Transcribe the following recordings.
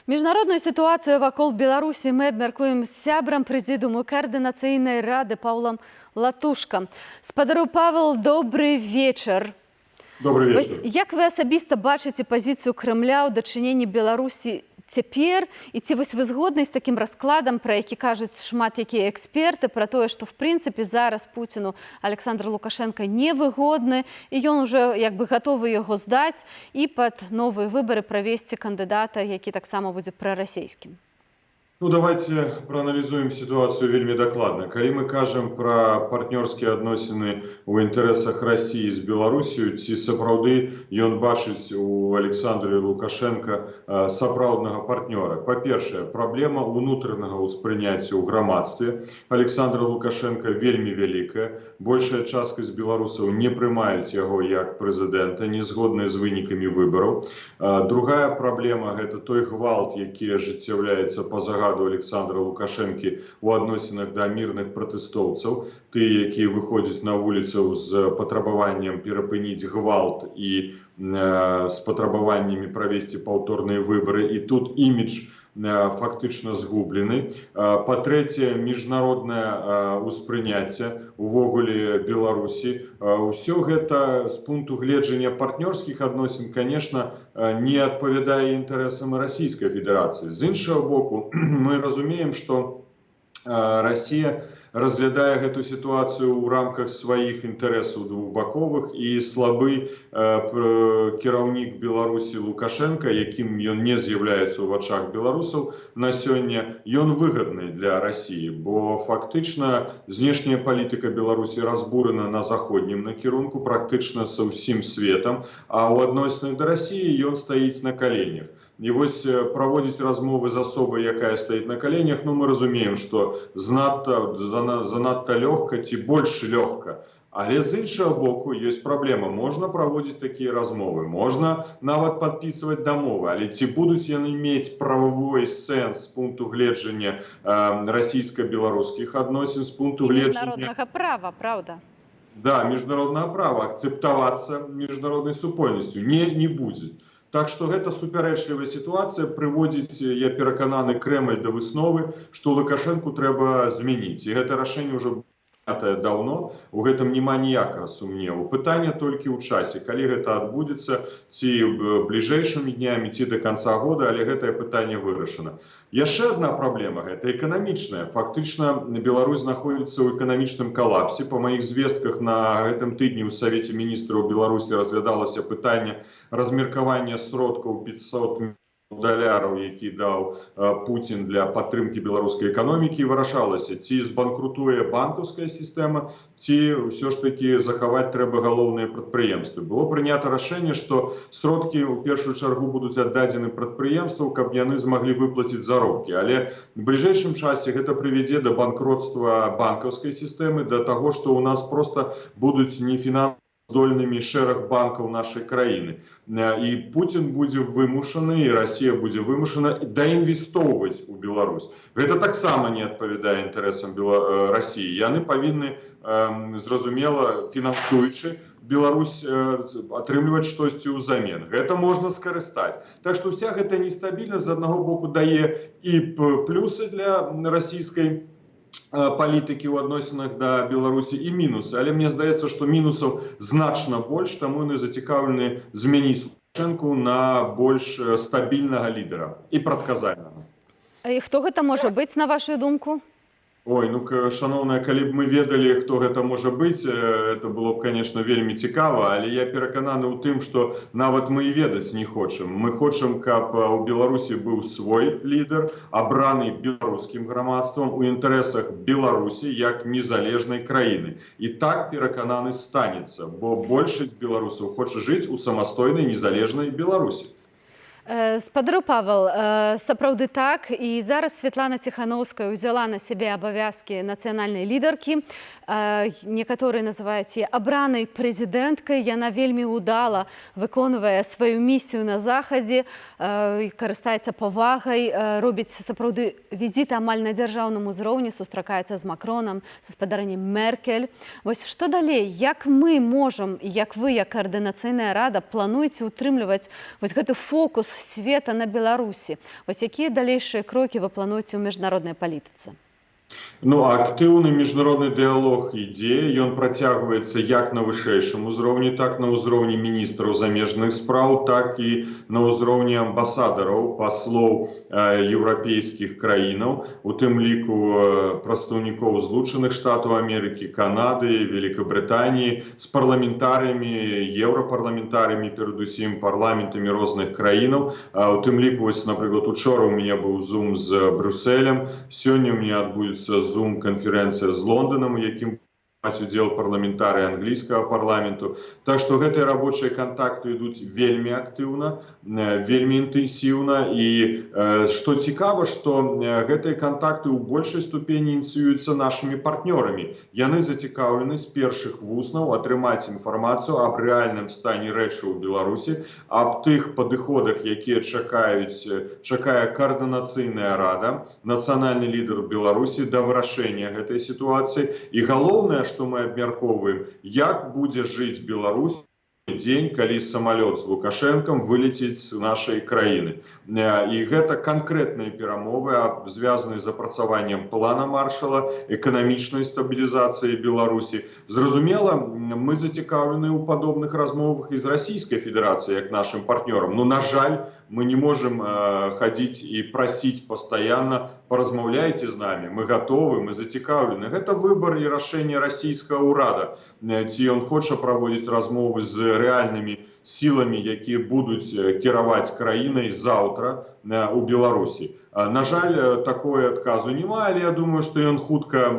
Міжнародную сітуацыю вакол Беларусі мы абмяркуем з сябрам прэзідыуму каардынацыйнай рады Паўлам Латушкам. Спадару Павел, добры вечар. Добрый вечер. Як вы асабіста бачыце пазіцыю Крэмля ў дачыненні Беларусі цяпер? І ці вы згодны з такім раскладам, пра які кажуць шмат якія эксперты, пра тое, што в прынцыпе зараз Пуціну Александр Лукашенко невыгодны, і ён ужо як бы гатовы яго здаць і пад новыя выбары правесці кандыдата, які таксама будзе прарасійскім? Ну, давайте проаналізуем ситуацию вельмі докладно. Калі мы кажем про партнерские адносіны у інтарэсах России з Беларусью, ці сапраўды ён бачыць у Александра Лукашенко сапраўднага партнера. По-першае, праблема унутранага ўспрыняцця ў грамадстве Александра Лукашенко вельмі вялікая. Большая частка з беларусаў не прымаюць яго як прэзідэнта, не згодныя з вынікамі выбараў. Другая праблема – гэта той гвалт, які ажыццяўляецца па загаду Александра Лукашенко у адносінах да мірных пратэстоўцаў, тыя, якія выходзяць на вуліцу з патрабаваннем перапыніць гвалт і з патрабаваннямі правесці паўторныя выбары. І тут імідж фактычна згублены. Па-трэцяе, міжнароднае ўспрыняцце увогуле Беларусі. Усё гэта з пункту гледжання партнёрскіх адносін, конечно, не адпавядае інтарэсам Расійскай Федэрацыі. З іншага боку, мы разумеем, што Расія разглядае гэту сітуацыю ў рамках сваіх інтарэсаў двухбаковых, і слабы кіраўнік Беларусі Лукашенко, якім ён не з'яўляецца ў вачах беларусаў на сёння, ён выгадны для Расіі, бо фактычна знешняя палітыка Беларусі разбурана на заходнім накірунку практычна са ўсім светам, а ў адносінах да Расіі ён стаіць на каленях. І вось праводзіць размовы з асобай, якая стаіць на каленях, ну мы разумеем, што занадта лёгка ці больш лёгка. Але з іншага боку ёсць праблема. Можна праводзіць такія размовы, можна нават падпісваць дамовы, але ці будуць яны мець прававой сэнс з пункту гледжання расійска-беларускіх адносін, з пункту гледжання міжнароднага права, правда? Да, міжнароднага права, акцэптавацца міжнароднай супольнасцю не будзе. Так што гэта супярэчлівая сітуацыя прыводзіць, я перакананы, Крэмль да высновы, што Лукашэнку трэба змяніць. І гэта рашэнне ўжо прынятае даўно, у гэтым няма ніякага сумневу. Пытанне толькі ў часе, калі гэта адбудзецца, ці бліжэйшымі днямі, ці да канца года, але гэтае пытанне вырашана. Яшчэ адна праблема – гэта эканамічная. Фактычна Беларусь знаходзіцца ў эканамічным калапсе. Па маіх звестках на гэтым тыдні ў Савеце міністраў Беларусі разглядалася пытанне размеркавання сродкаў 500 доляраў, які даў Пуцін для падтрымкі беларускай эканомікі, вырашалася, ці збанкрутуе банкаўская сістэма, ці ўсё ж такі захаваць трэба галоўныя прадпрыемствы. Было прынята рашэнне, што сродкі ў першую чаргу будуць аддадзены прадпрыемствам, каб яны змаглі выплаціць заробкі. Але в бліжэйшым часе гэта прывядзе да банкротства банкаўскай сістэмы, да таго, што ў нас проста будуць здольнымі шэраг банкаў нашай краіны. І Пуцін будзе вымушаны, і Расія будзе вымушана даінвестоўваць у Беларусь. Гэта таксама не адпавядае інтарэсам Расіі. Яны павінны, зразумела, фінансуючы Беларусь, атрымліваць штосьці ўзамен. Гэта можна скарыстаць. Так што ўся гэта нестабільнасць з аднаго боку дае і плюсы для расійскай палітыкі ў адносінах да Беларусі і мінусы. Але мне здаецца, што мінусаў значна больш, таму яны зацікаўлены змяніць Лукашэнку на больш стабільнага лідера і прадказальнага. І хто гэта можа быць, на вашу думку? Ой, ну, шановная, калі б мы ведалі, хто гэта можа быць, это было б, конечно, вельмі цікава, але я перакананы ў тым, што нават мы і ведаць не хочам. Мы хочам, каб у Беларусі быў свой лідар, абраны беларускім грамадствам у інтарэсах Беларусі як незалежнай краіны. І так, перакананы, станецца, бо большасць беларусаў хоча жыць у самастойнай незалежнай Беларусі. Спадару Павел, сапраўды так, і зараз Святлана Ціхановская ўзяла на сябе абавязкі нацыянальнай лідаркі. Некаторыя называюць яе абранай прэзідэнткай. Яна вельмі ўдала выконвае сваю місію на захадзе, карыстаецца павагай, робіць сапраўды візіты амаль на дзяржаўным узроўні, сустракаецца з Макронам, са спадарняй Меркель. Вось што далей? Як мы можам, як вы, як каардынацыйная рада, плануеце ўтрымліваць вось гэты фокус света на Беларусі. Вось якія далейшыя крокі вы плануеце ў міжнароднай палітыцы? Ну, актыўны міжнародны дыялог ідзе, ён працягваецца як на вышэйшым узроўні, так на ўзроўні міністраў замежных спраў, так і на ўзроўні амбасадараў, паслоў еўрапейскіх краінаў, у тым ліку прадстаўнікоў Злучаных Штатаў Амерыкі, Канады, Великабрытаніі, з парламентарыямі, еўрапарламентарыямі, перадусім парламентамі розных краінаў. У тым ліку, вось, напрыклад, учора ў мяне быў зум з Брюсселем, сёння ў мяне адбудзецца Zoom-канферэнцыя з Лонданом, у якім прымаць удзел парламентарыі англійскага парламенту. Так што гэтыя рабочыя кантакты ідуць вельмі актыўна, вельмі інтэнсіўна. І што цікава, што гэтыя кантакты ў большай ступені ініцыююцца нашымі партнёрамі. Яны зацікаўлены з першых вуснаў атрымаць інфармацыю аб рэальным стане рэчаў у Беларусі, аб тых падыходах, якія чакае каардынацыйная рада, нацыянальны лідар Беларусі да вырашэння гэтай сітуацыі. І галоўнае, што мы абмяркоўваем, як будзе жыць Беларусь дзень, калі самалёт з Лукашэнкам вылеціць з нашай краіны. І гэта канкрэтныя перамовы, звязаныя з апрацаваннем плана Маршала, эканамічнай стабілізацыі Беларусі. Зразумела, мы зацікаўлены ў падобных размовах і з Расійскай Федэрацыяй, як нашым партнёрам. Но, на жаль, мы не можем ходить и просить постоянно: поразмаўляйте з нами, мы готовы, мы зацікаўлены. Гэта выбор і рашэнне расійскага ўрада, ці ён хоча праводзіць размовы з рэальнымі сіламі, якія будуць кіраваць краінай заўтра у Беларусі. На жаль, такой адказу няма, але я думаю, што ён хутка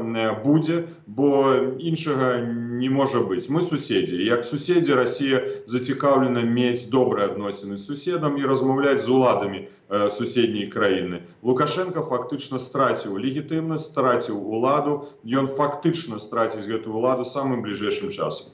будзе, бо іншага не можа быць. Мы суседзі. Як суседзі, Расія зацікаўлена мець добрыя адносіны з суседам і размаўляць з уладамі суседняй краіны. Лукашенко фактычна страціў легітымнасць, страціў уладу. Ён фактычна страціць гэтую уладу самым бліжэйшым часам.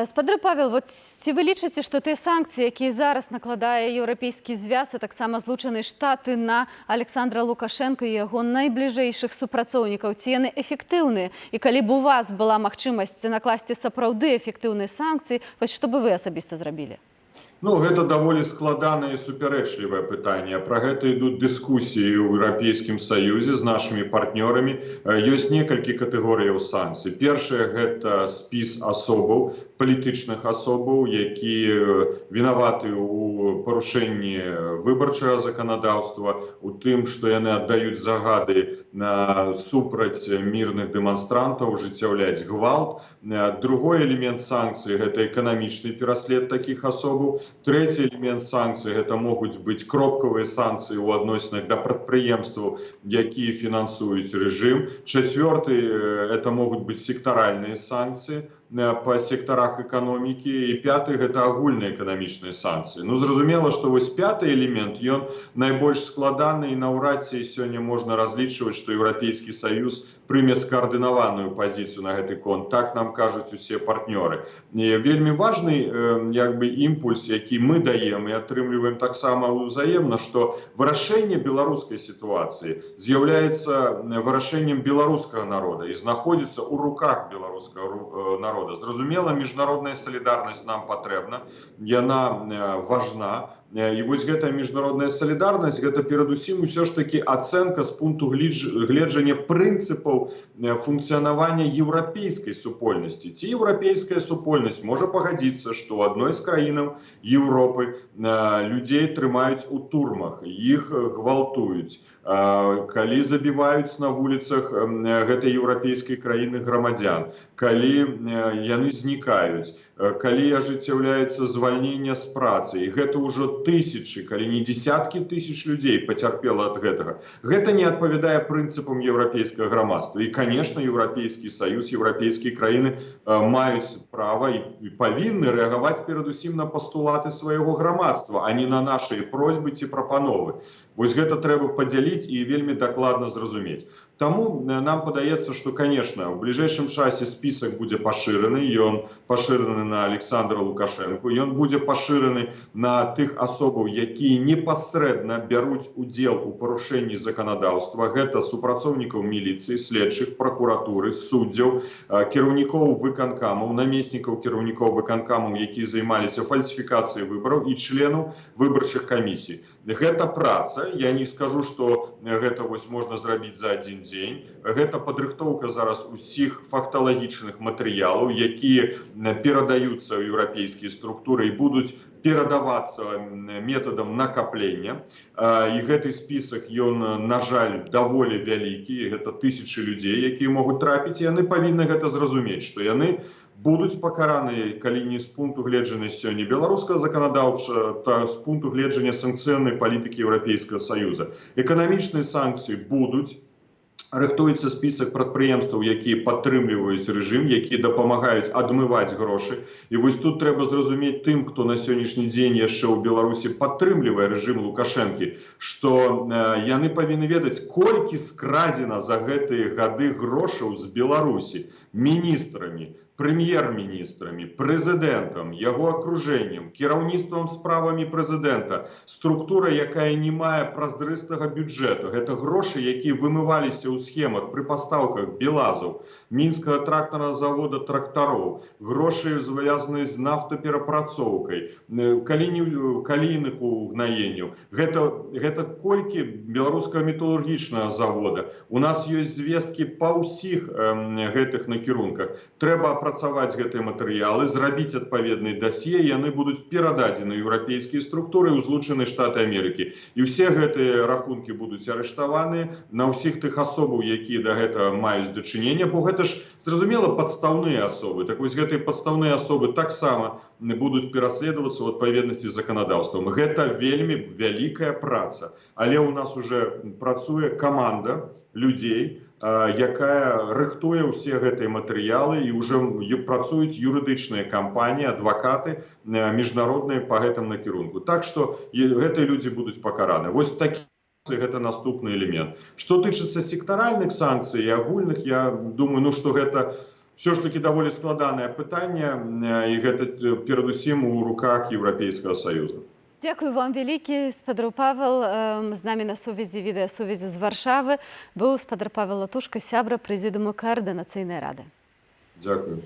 Спадар Павел, вот ці вы лічыце, што тыя санкцыі, якія зараз накладае еўрапейскі звяз, а таксама Злучаныя Штаты на Александра Лукашенка і яго найбліжэйшых супрацоўнікаў, ці яны эфектыўныя? І калі б у вас была магчымасць накласці сапраўды эфектыўныя санкцыі, вось што бы вы асабіста зрабілі? Ну, гэта даволі складанае і супярэчлівае пытанне. Пра гэта ідуць дыскусіі ў Еўрапейскім Саюзе з нашымі партнёрамі. Ёсць некалькі катэгорыяў санкцый. Першае — гэта спіс асобаў, палітычных асобаў, якія вінаваты ў парушэнні выбарчага заканадаўства, у тым, што яны аддаюць загады супраць мірных дэманстрантаў, ажыццяўляць гвалт. Другой элемент санкцый — гэта эканамічны пераслед такіх асобаў. Трэці элемент санкцый — гэта могуць быць кропкавыя санкцыі ў адносінах да прадпрыемстваў, якія фінансуюць рэжым. Чацвёрты — это могуць быць сектаральныя санкцыі па сектарах эканомікі. І пяты — гэта агульныя эканамічныя санкцыі. Ну, зразумела, што вось пяты элемент, ён найбольш складаны, і наўрад ці сёння можна разлічваць, што Еўрапейскі Саюз прыме скаардынаваную пазіцыю на гэты конт. Так нам кажуць усе партнёры. І вельмі важны імпульс, які мы даем і атрымліваем таксама ўзаемна, што вырашэнне беларускай сітуацыі з'яўляецца вырашэннем беларускага народа і знаходзіцца ў руках беларускага народа. Зразумела, міжнародная салідарнасць нам патрэбна, яна важна. І вось гэтая міжнародная салідарнасць — гэта перадусім усё ж такі ацэнка з пункту гледжання прынцыпаў функцыянавання еўрапейскай супольнасці. Ці еўрапейская супольнасць можа пагадзіцца, што ў адной з краінаў Еўропы людзей трымаюць у турмах, іх гвалтуюць, калі забіваюць на вуліцах гэтай еўрапейскай краіны грамадзян, калі яны знікаюць, калі ажыццяўляецца звальненне з працы. І гэта ўжо тысячы, калі не десяткі тысяч людзей пацярпела ад гэтага. Гэта не адпавядае прынцыпам еўрапейскага грамадства. І, конечно, Еўрапейскі Саюз, еўрапейскія краіны маюць права і павінны рэагаваць перадусім на пастулаты свайго грамадства, а не на нашыя просьбы ці прапановы. Вось гэта трэба падзяліць і вельмі дакладна зразумець. Таму нам падаецца, што, конечно, у бліжэйшым часе спісак будзе пашыраны, ён пашыраны пашыраны на Александра Лукашенко, ён будзе пашыраны на тых асобаў, якія непасрэдна бяруць удзел у парушэнні заканадаўства. Гэта супрацоўнікаў міліцыі, следчых, пракуратуры, суддзяў, кіраўнікоў выканкамаў, намеснікаў кіраўнікоў выканкамаў, якія займаліся фальсіфікацыяй выбараў, і членаў выбарчых камісій. Гэта праца, я не скажу, што гэта вось можна зрабіць за адзін дзень. Гэта падрыхтоўка зараз усіх факталагічных матэрыялаў, якія перадаюцца ў еўрапейскія структуры і будуць перадавацца метадам накаплення. І гэты спісак, ён, на жаль, даволі вялікі, гэта тысячы людзей, якія могуць трапіць, і яны павінны гэта зразумець, што яны будуць пакараны, калі не з пункту гледжання сёння беларускага заканадаўча, то з пункту гледжання санкцыйнай палітыкі Еўрапейскага Саюза. Эканамічныя санкцыі будуць. Рыхтуецца спісак прадпрыемстваў, якія падтрымліваюць рэжым, якія дапамагаюць адмываць грошы. І вось тут трэба зразумець тым, хто на сённяшні дзень яшчэ ў Беларусі падтрымлівае рэжым Лукашэнкі, што яны павінны ведаць, колькі скрадзена за гэтыя гады грошаў з Беларусі міністрамі, прэм'ер-міністрамі, прэзідэнтам, яго акружэннем, кіраўніцтвам справамі прэзідэнта, структура, якая не мае празрыстага бюджэту. Гэта грошы, якія вымываліся ў схемах пры пастаўках белазаў, мінскага трактарнага завода трактароў, грошы, звязаныя з нафтаперапрацоўкай, калійных угнаенняў. Гэта колькі беларускага металургічнага завода. У нас ёсць звесткі па ўсіх гэтых накірунках. Трэба апрацаваць гэтыя матэрыялы, зрабіць адпаведныя дасье, яны будуць перададзены еўрапейскія структуры ў Злучаныя Штаты Амерыкі. І ўсе гэтыя рахункі будуць арыштаваны на ўсіх тых асобаў, якія да гэтага маюць дачыненне, бо гэта ж, зразумела, падстаўныя асобы. Так вось гэтыя падстаўныя асобы таксама будуць пераследавацца ў адпаведнасці з заканадаўствам. Гэта вельмі вялікая праца. Але ў нас уже працуе каманда людзей, якая рыхтуе ўсе гэтыя матэрыялы, і ўжо працуюць юрыдычныя кампаніі, адвакаты міжнародныя па гэтым накірунку. Так што гэтыя людзі будуць пакараны. Вось такі гэта наступны элемент. Што тычыцца сектаральных санкцый і агульных, я думаю, што гэта все ж таки даволі складанае пытанне, і гэта перадусім у руках Еўрапейскага Саюза. Дякую вам вялікі, спадар Павел. З намі на сувязі, відэасувязі з Варшавы быў спадар Павел Латушка, сябра прэзідыуму Каардынацыйнай рады. Дякую.